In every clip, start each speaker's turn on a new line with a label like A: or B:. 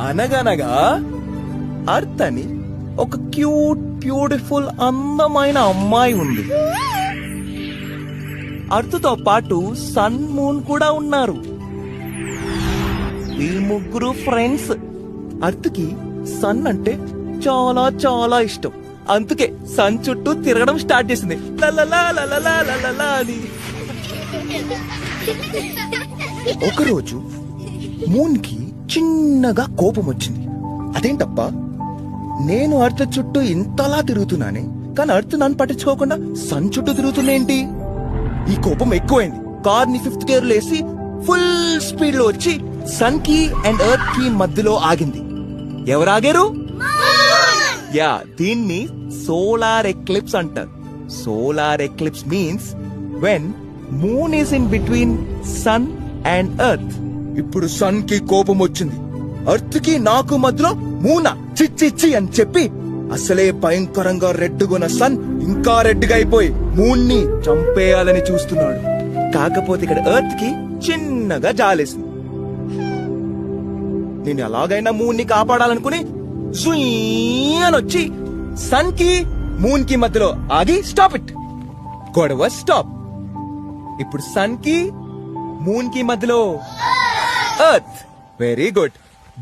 A: అనగనగా అర్త్ అని ఒక క్యూట్ బ్యూటిఫుల్ అందమైన అమ్మాయి ఉంది. అర్త్తో పాటు సన్ మూన్ కూడా ఉన్నారు. ఈ ముగ్గురు ఫ్రెండ్స్. అర్త్కి సన్ అంటే చాలా చాలా ఇష్టం. అందుకే సన్ చుట్టూ తిరగడం స్టార్ట్ చేసింది. లలలా లలలా లలలా అని. ఒకరోజు మూన్ కి చిన్నగా కోపం వచ్చింది. అదేంటప్పా, నేను అర్త్ చుట్టూ ఇంతలా తిరుగుతున్నానే, కానీ అర్త్ నన్ను పట్టించుకోకుండా సన్ చుట్టూ తిరుగుతుందేంటి? ఈ కోపం ఎక్కువైంది. కార్ ని 5th గేర్ లేసి ఫుల్ స్పీడ్ లో వచ్చి సన్ కి అండ్ ఎర్త్ కి మధ్యలో ఆగింది. ఎవరు ఆగారు? యా, దీన్ని సోలార్ ఎక్లిప్స్ అంటారు. Solar eclipse means when moon is in between sun and earth. ఇప్పుడు సన్ కి కోపం వచ్చింది. ఎర్త్ కి నాకు మధ్యలో మూనా చిచ్చిచ్చి అని చెప్పి అసలే భయంకరంగా రెడ్డుగున్న సన్ ఇంకా రెడ్డుగా అయిపోయి మూన్ ని చంపేయాలని చూస్తున్నాడు. కాకపోతే ఇక్కడ ఎర్త్ కి చిన్నగా జాలేసింది. నేను ఎలాగైనా మూన్ ని కాపాడాలనుకుని అని వచ్చి సన్ కి మూన్ కి మధ్యలో ఆగి స్టాప్ ఇట్. గొడవ స్టాప్. ఇప్పుడు సన్ కి మూన్ కి మధ్యలో ఎర్త్. Very good.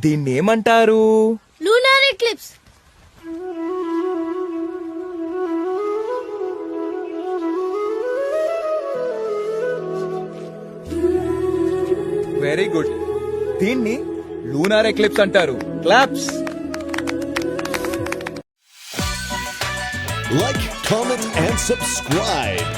A: దీన్ని ఏమంటారు?
B: Lunar eclipse.
A: Very good. దీన్ని లూనార్ ఎక్లిప్స్ అంటారు. Claps.
C: Like, comment, and subscribe.